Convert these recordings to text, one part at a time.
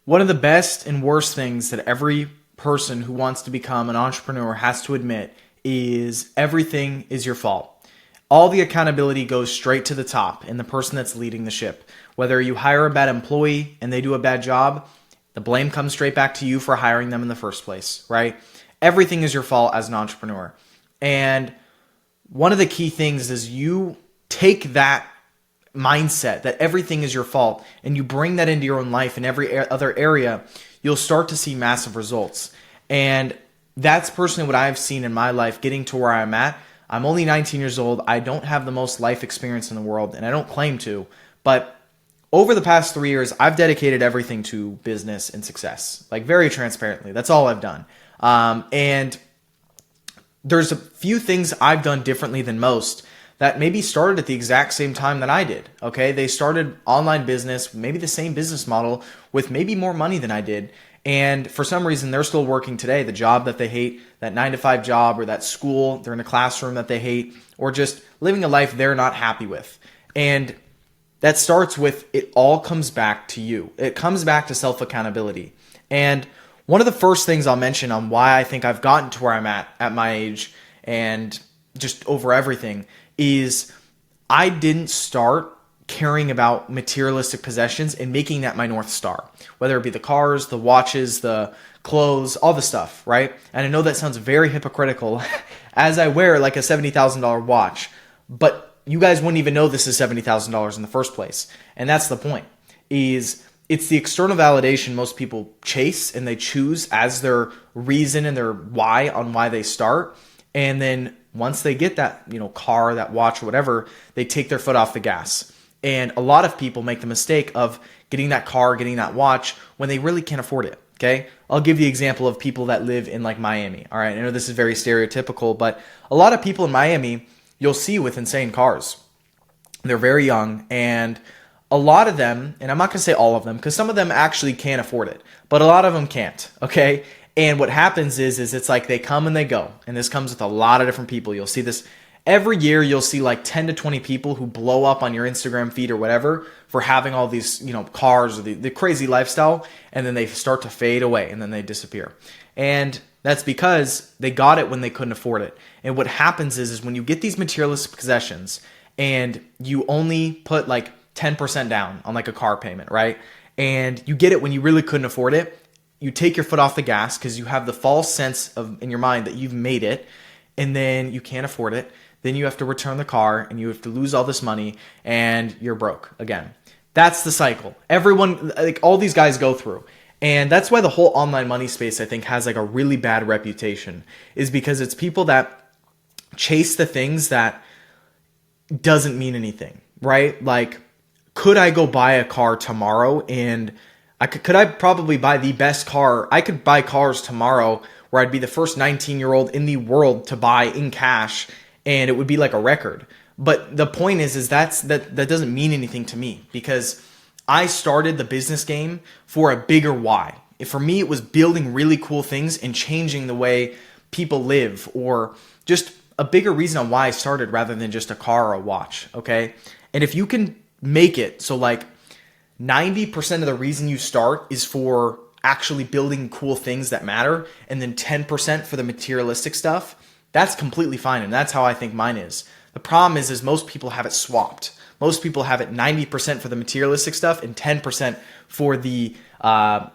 One of the best and worst things that every person who wants to become an entrepreneur has to admit is everything is your fault. All the accountability goes straight to the top and the person that's leading the ship. Whether you hire a bad employee and they do a bad job, the blame comes straight back to you for hiring them in the first place, right? Everything is your fault as an entrepreneur. And one of the key things is you take that mindset that everything is your fault and you bring that into your own life in every other area, you'll start to see massive results. And that's personally what I've seen in my life getting to where I'm at. I'm only 19 years old. I don't have the most life experience in the world, and I don't claim to, but over the past 3 years, I've dedicated everything to business and success, like very transparently. That's all I've done. And there's a few things I've done differently than most that maybe started at the exact same time that I did. Okay, they started online business, maybe the same business model with maybe more money than I did. And for some reason, they're still working today, the job that they hate, that 9-to-5 job, or that school, they're in a classroom that they hate, or just living a life they're not happy with. And that starts with, it all comes back to you. It comes back to self-accountability. And one of the first things I'll mention on why I think I've gotten to where I'm at my age and just over everything is I didn't start caring about materialistic possessions and making that my North Star, whether it be the cars, the watches, the clothes, all the stuff, right? And I know that sounds very hypocritical as I wear like a $70,000 watch, but you guys wouldn't even know this is $70,000 in the first place. And that's the point, is it's the external validation most people chase and they choose as their reason and their why on why they start. And then once they get that, car, that watch, or whatever, they take their foot off the gas. And a lot of people make the mistake of getting that car, getting that watch when they really can't afford it. Okay. I'll give the example of people that live in like Miami. All right. I know this is very stereotypical, but a lot of people in Miami you'll see with insane cars. They're very young, and a lot of them, and I'm not going to say all of them because some of them actually can afford it, but a lot of them can't. Okay. And what happens is it's like they come and they go. And this comes with a lot of different people. You'll see this every year. You'll see like 10 to 20 people who blow up on your Instagram feed or whatever for having all these, cars or the crazy lifestyle. And then they start to fade away and then they disappear. And that's because they got it when they couldn't afford it. And what happens is when you get these materialistic possessions and you only put like 10% down on like a car payment, right? And you get it when you really couldn't afford it. You take your foot off the gas because you have the false sense of in your mind that you've made it, and then you can't afford it. Then you have to return the car and you have to lose all this money and you're broke again. That's the cycle. Everyone, like all these guys go through. And that's why the whole online money space, I think, has like a really bad reputation, is because it's people that chase the things that doesn't mean anything, right? Like, could I go buy a car tomorrow and could I probably buy the best car? I could buy cars tomorrow where I'd be the first 19-year-old in the world to buy in cash, and it would be like a record. But the point is that doesn't mean anything to me because I started the business game for a bigger why. For me, it was building really cool things and changing the way people live, or just a bigger reason on why I started rather than just a car or a watch. Okay. And if you can make it so like 90% of the reason you start is for actually building cool things that matter, and then 10% for the materialistic stuff, that's completely fine. And that's how I think mine is. The problem is most people have it swapped. Most people have it 90% for the materialistic stuff and 10% for the, like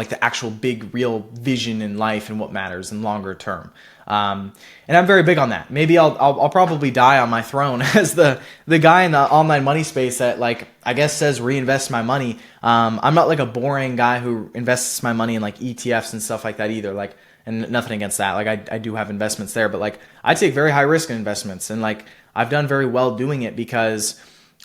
the actual big real vision in life and what matters in longer term. And I'm very big on that. Maybe I'll probably die on my throne as the guy in the online money space that like, I guess says reinvest my money. I'm not like a boring guy who invests my money in like ETFs and stuff like that either. Like, and nothing against that. Like I do have investments there, but like I take very high risk investments, and like I've done very well doing it because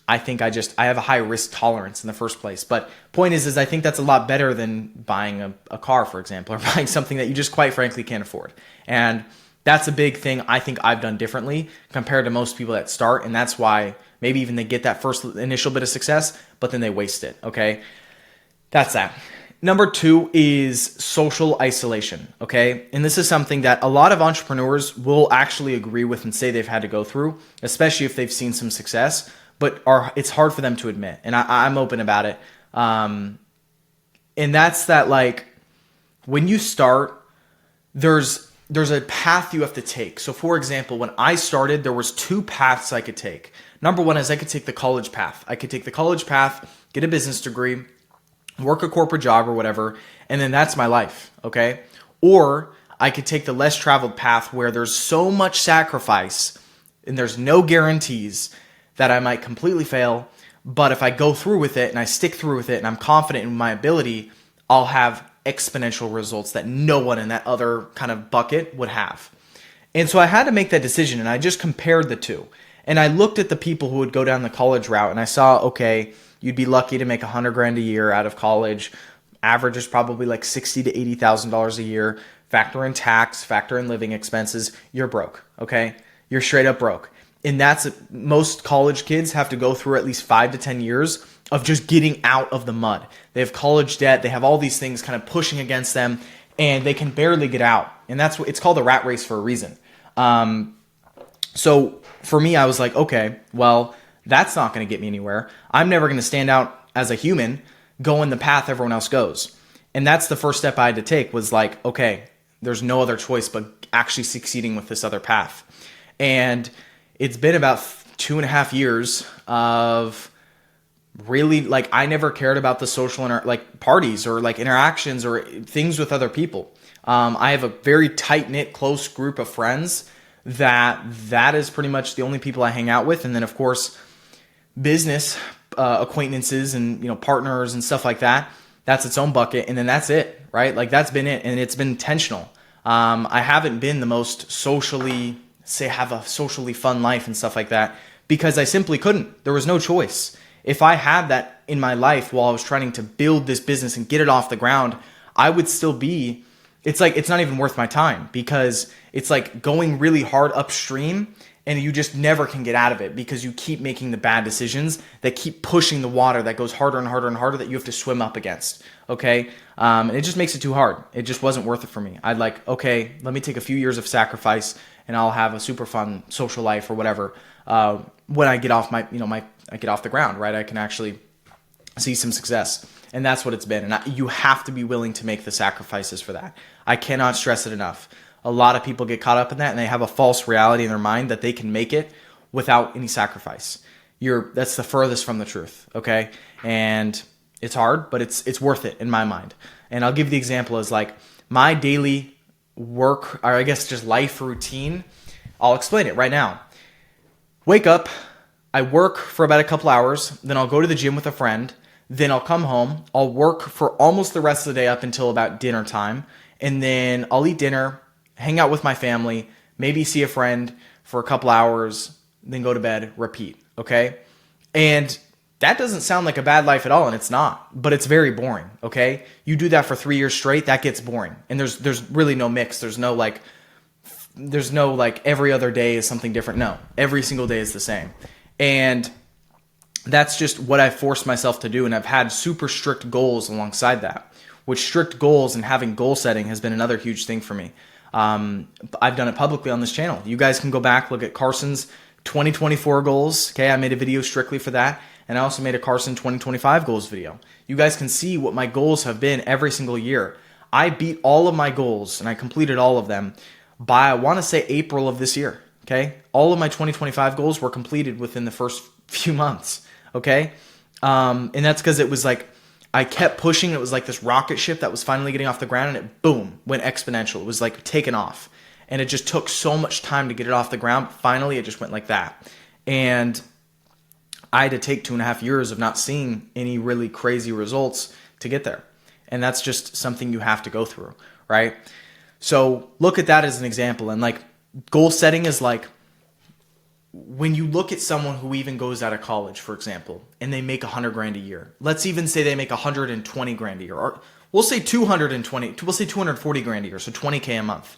I think I have a high risk tolerance in the first place. But point is I think that's a lot better than buying a car, for example, or buying something that you just quite frankly can't afford. And that's a big thing I think I've done differently compared to most people that start. And that's why maybe even they get that first initial bit of success, but then they waste it. Okay. That's that. Number 2 is social isolation. Okay. And this is something that a lot of entrepreneurs will actually agree with and say they've had to go through, especially if they've seen some success, but it's hard for them to admit. And I'm open about it. And that's that, like, when you start, there's a path you have to take. So for example, when I started, there was two paths I could take. Number one is I could take the college path. I could take the college path, get a business degree, work a corporate job or whatever, and then that's my life, okay? Or I could take the less traveled path where there's so much sacrifice and there's no guarantees that I might completely fail, but if I go through with it and I stick through with it and I'm confident in my ability, I'll have exponential results that no one in that other kind of bucket would have. And so I had to make that decision, and I just compared the two. And I looked at the people who would go down the college route, and I saw, okay, you'd be lucky to make $100,000 a year out of college. Average is probably like $60,000 to $80,000 a year. Factor in tax, factor in living expenses, you're broke, okay? You're straight up broke. And that's, most college kids have to go through at least 5 to 10 years of just getting out of the mud. They have college debt, they have all these things kind of pushing against them, and they can barely get out. And that's what it's called, the rat race, for a reason. So for me, I was like, okay, well, that's not going to get me anywhere. I'm never going to stand out as a human going the path everyone else goes. And that's the first step I had to take, was like, okay, there's no other choice but actually succeeding with this other path. And it's been about 2.5 years of really, like, I never cared about the social like parties or like interactions or things with other people. I have a very tight-knit, close group of friends that is pretty much the only people I hang out with. And then of course, business acquaintances and, partners and stuff like that. That's its own bucket. And then that's it, right? Like, that's been it. And it's been intentional. I haven't been the most have a socially fun life and stuff like that, because I simply couldn't. There was no choice. If I had that in my life while I was trying to build this business and get it off the ground, I would still be, it's like, it's not even worth my time, because it's like going really hard upstream and you just never can get out of it because you keep making the bad decisions that keep pushing the water that goes harder and harder and harder that you have to swim up against. Okay. And it just makes it too hard. It just wasn't worth it for me. I'd like, okay, let me take a few years of sacrifice and I'll have a super fun social life or whatever. When I get off I get off the ground, right? I can actually see some success. And that's what it's been. And you have to be willing to make the sacrifices for that. I cannot stress it enough. A lot of people get caught up in that and they have a false reality in their mind that they can make it without any sacrifice. That's the furthest from the truth, okay? And it's hard, but it's worth it in my mind. And I'll give you the example as like my daily work, or I guess just life routine. I'll explain it right now. Wake up, I work for about a couple hours, then I'll go to the gym with a friend, then I'll come home, I'll work for almost the rest of the day up until about dinner time, and then I'll eat dinner, hang out with my family, maybe see a friend for a couple hours, then go to bed, repeat, okay? And that doesn't sound like a bad life at all, and it's not, but it's very boring, okay? You do that for 3 years straight, that gets boring. And there's really no mix. There's no like every other day is something different. No, every single day is the same. And that's just what I forced myself to do, and I've had super strict goals alongside that, which strict goals and having goal setting has been another huge thing for me. I've done it publicly on this channel. You guys can go back, look at Carson's 2024 goals. Okay, I made a video strictly for that. And I also made a Carson 2025 goals video. You guys can see what my goals have been every single year. I beat all of my goals and I completed all of them by, I want to say, April of this year. Okay, all of my 2025 goals were completed within the first few months. Okay, and that's because it was like I kept pushing. It was like this rocket ship that was finally getting off the ground, and it boom went exponential. It was like taken off, and it just took so much time to get it off the ground. Finally, it just went like that, and I had to take 2.5 years of not seeing any really crazy results to get there. And that's just something you have to go through, right? So look at that as an example. And like goal setting is like when you look at someone who even goes out of college, for example, and they make $100,000 a year. Let's even say they make $120,000 a year, or we'll say $240,000 a year, so $20K a month.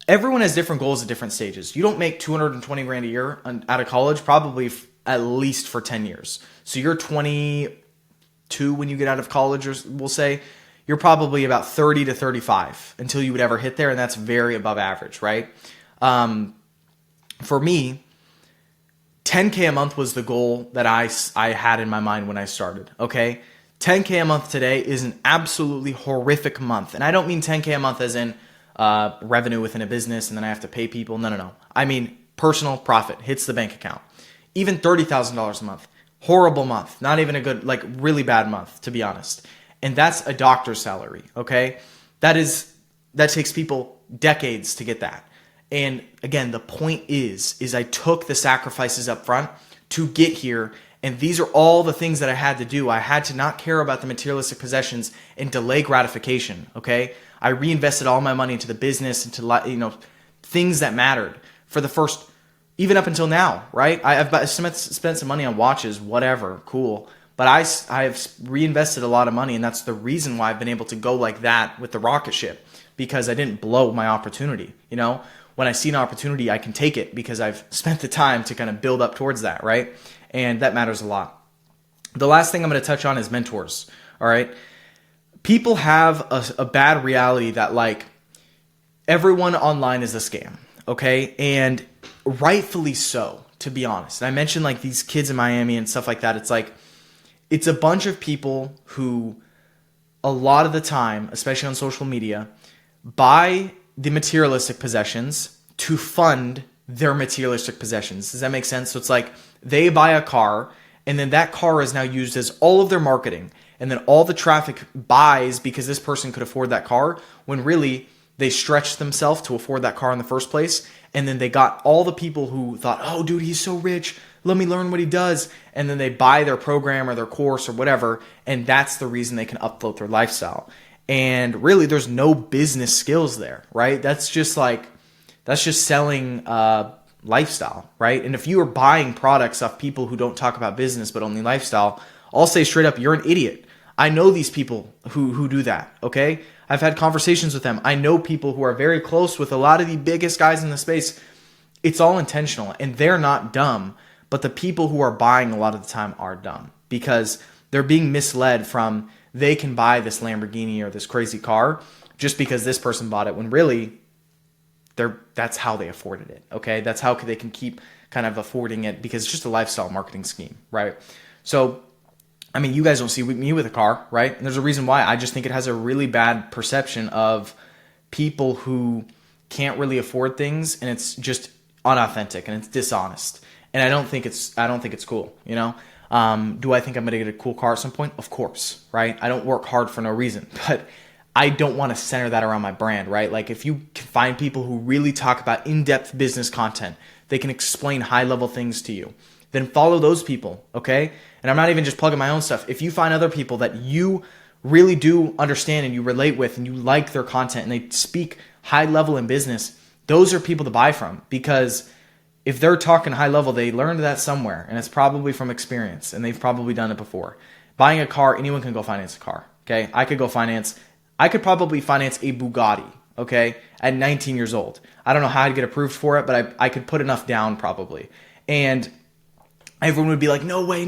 Everyone has different goals at different stages. You don't make $220,000 a year out of college, probably at least for 10 years. So you're 22 when you get out of college, or we'll say you're probably about 30 to 35 until you would ever hit there. And that's very above average, right? For me, 10K a month was the goal that I had in my mind when I started. Okay. 10K a month today is an absolutely horrific month. And I don't mean 10K a month as in revenue within a business and then I have to pay people. No. I mean personal profit hits the bank account. Even $30,000 a month. Horrible month. Not even a good, like really bad month, to be honest. And that's a doctor's salary, okay? That takes people decades to get that. And again, the point is I took the sacrifices up front to get here. And these are all the things that I had to do. I had to not care about the materialistic possessions and delay gratification, okay? I reinvested all my money into the business, into things that mattered for the first, even up until now, right? I've spent some money on watches, whatever, cool. But I've reinvested a lot of money, and that's the reason why I've been able to go like that with the rocket ship, because I didn't blow my opportunity. When I see an opportunity, I can take it because I've spent the time to kind of build up towards that, right? And that matters a lot. The last thing I'm going to touch on is mentors, all right? People have a bad reality that like everyone online is a scam, okay? And rightfully so, to be honest. And I mentioned like these kids in Miami and stuff like that. It's like, it's a bunch of people who a lot of the time, especially on social media, buy the materialistic possessions to fund their materialistic possessions. Does that make sense? So it's like they buy a car and then that car is now used as all of their marketing. And then all the traffic buys because this person could afford that car when really they stretched themselves to afford that car in the first place. And then they got all the people who thought, oh, dude, he's so rich. Let me learn what he does. And then they buy their program or their course or whatever. And that's the reason they can upload their lifestyle. And really, there's no business skills there, right? That's just selling lifestyle, right? And if you are buying products off people who don't talk about business but only lifestyle, I'll say straight up, you're an idiot. I know these people who do that, okay? I've had conversations with them. I know people who are very close with a lot of the biggest guys in the space. It's all intentional, and they're not dumb. But the people who are buying a lot of the time are dumb because they're being misled from they can buy this Lamborghini or this crazy car just because this person bought it when really that's how they afforded it, okay? That's how they can keep kind of affording it because it's just a lifestyle marketing scheme, right? So, I mean, you guys don't see me with a car, right? And there's a reason why. I just think it has a really bad perception of people who can't really afford things, and it's just unauthentic and it's dishonest. And I don't think it's cool, Do I think I'm going to get a cool car at some point? Of course, right? I don't work hard for no reason, but I don't want to center that around my brand, right? Like if you can find people who really talk about in-depth business content, they can explain high-level things to you, then follow those people, okay? And I'm not even just plugging my own stuff. If you find other people that you really do understand and you relate with and you like their content and they speak high level in business, those are people to buy from because if they're talking high level, they learned that somewhere and it's probably from experience and they've probably done it before. Buying a car, anyone can go finance a car, okay? I could probably finance a Bugatti, okay, at 19 years old. I don't know how I'd get approved for it, but I could put enough down probably. And everyone would be like, no way.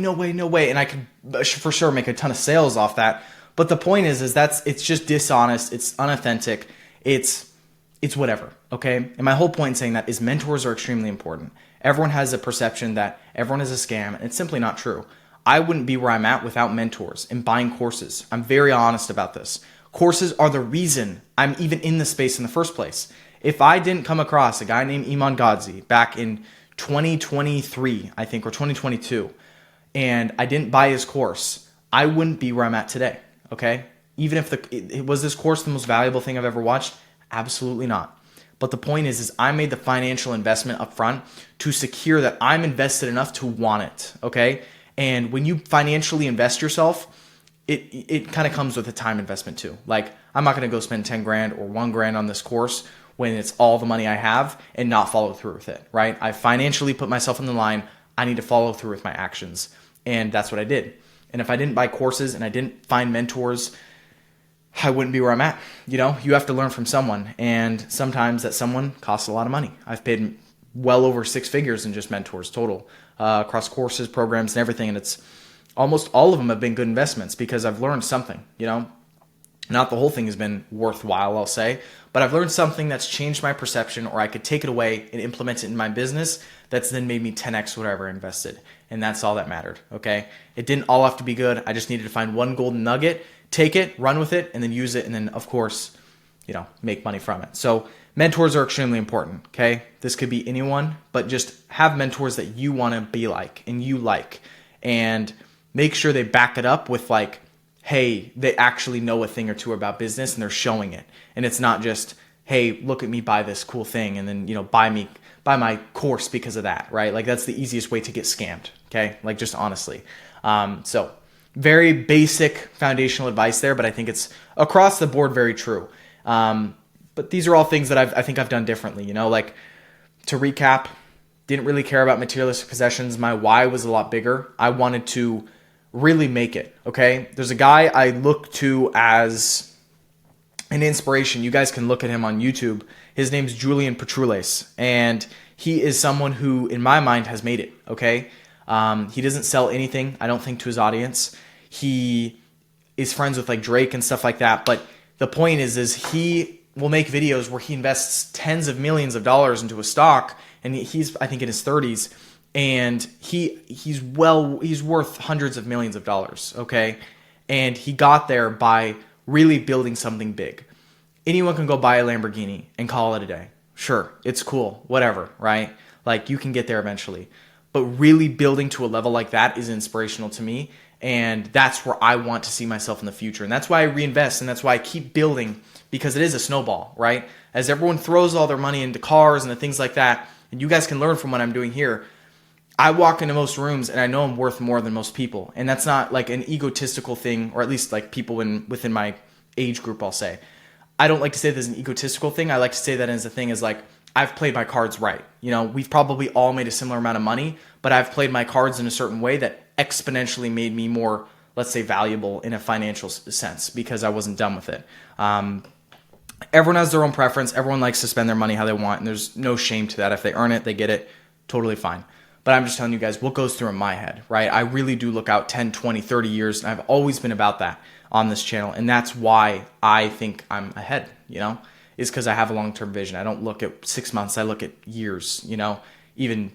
And I could for sure make a ton of sales off that. But the point is it's just dishonest. It's unauthentic. It's whatever, okay? And my whole point in saying that is mentors are extremely important. Everyone has a perception that everyone is a scam, and it's simply not true. I wouldn't be where I'm at without mentors and buying courses. I'm very honest about this. Courses are the reason I'm even in the space in the first place. If I didn't come across a guy named Iman Gadzhi back in 2023, I think, or 2022, and I didn't buy his course, I wouldn't be where I'm at today, okay? Even if was this course the most valuable thing I've ever watched? Absolutely not. But the point is I made the financial investment up front to secure that I'm invested enough to want it, okay? And when you financially invest yourself, it kind of comes with a time investment too. Like, I'm not going to go spend 10 grand or 1 grand on this course when it's all the money I have and not follow through with it, right? I financially put myself on the line. I need to follow through with my actions. And that's what I did. And if I didn't buy courses and I didn't find mentors, I wouldn't be where I'm at. You have to learn from someone. And sometimes that someone costs a lot of money. I've paid well over 6 figures in just mentors total, across courses, programs, and everything. And it's almost all of them have been good investments because I've learned something, Not the whole thing has been worthwhile, I'll say, but I've learned something that's changed my perception, or I could take it away and implement it in my business that's then made me 10x whatever I invested. And that's all that mattered, okay? It didn't all have to be good. I just needed to find one golden nugget, take it, run with it, and then use it, and then, of course, make money from it. So mentors are extremely important, okay? This could be anyone, but just have mentors that you want to be like and you like, and make sure they back it up with like, hey, they actually know a thing or two about business and they're showing it. And it's not just, hey, look at me buy this cool thing and then, buy my course because of that, right? Like that's the easiest way to get scammed, okay? Like just honestly. So very basic foundational advice there, but I think it's across the board very true. But these are all things that I think I've done differently, like to recap, didn't really care about materialistic possessions. My why was a lot bigger. I wanted to really make it, okay? There's a guy I look to as an inspiration. You guys can look at him on YouTube. His name's Julian Petrules, and he is someone who, in my mind, has made it, okay? He doesn't sell anything, I don't think, to his audience. He is friends with like Drake and stuff like that, but the point is he will make videos where he invests tens of millions of dollars into a stock, and he's, I think, in his 30s, and he's worth hundreds of millions of dollars, okay? And he got there by really building something big. Anyone can go buy a Lamborghini and call it a day. Sure, it's cool, whatever, right? Like you can get there eventually. But really building to a level like that is inspirational to me, and that's where I want to see myself in the future. And that's why I reinvest, and that's why I keep building, because it is a snowball, right? As everyone throws all their money into cars and the things like that, and you guys can learn from what I'm doing here, I walk into most rooms and I know I'm worth more than most people. And that's not like an egotistical thing, or at least like people within my age group, I'll say. I don't like to say this is an egotistical thing. I like to say that as a thing is like, I've played my cards right. We've probably all made a similar amount of money, but I've played my cards in a certain way that exponentially made me more, let's say, valuable in a financial sense because I wasn't done with it. Everyone has their own preference. Everyone likes to spend their money how they want, and there's no shame to that. If they earn it, they get it, totally fine. But I'm just telling you guys what goes through in my head, right? I really do look out 10, 20, 30 years, and I've always been about that on this channel. And that's why I think I'm ahead, is because I have a long-term vision. I don't look at 6 months. I look at years, even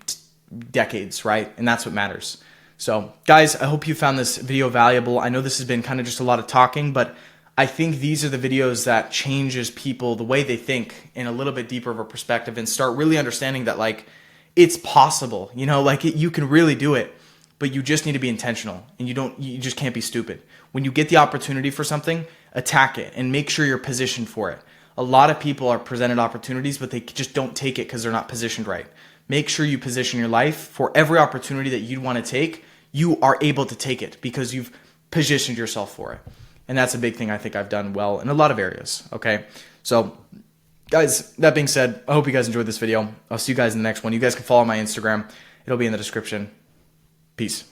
decades, right? And that's what matters. So guys, I hope you found this video valuable. I know this has been kind of just a lot of talking, but I think these are the videos that changes people, the way they think, in a little bit deeper of a perspective, and start really understanding that like, it's possible, you can really do it, but you just need to be intentional, and you just can't be stupid. When you get the opportunity for something, attack it and make sure you're positioned for it. A lot of people are presented opportunities, but they just don't take it because they're not positioned right. Make sure you position your life for every opportunity that you want to take. You are able to take it because you've positioned yourself for it. And that's a big thing I think I've done well in a lot of areas. Okay. So guys, that being said, I hope you guys enjoyed this video. I'll see you guys in the next one. You guys can follow my Instagram. It'll be in the description. Peace.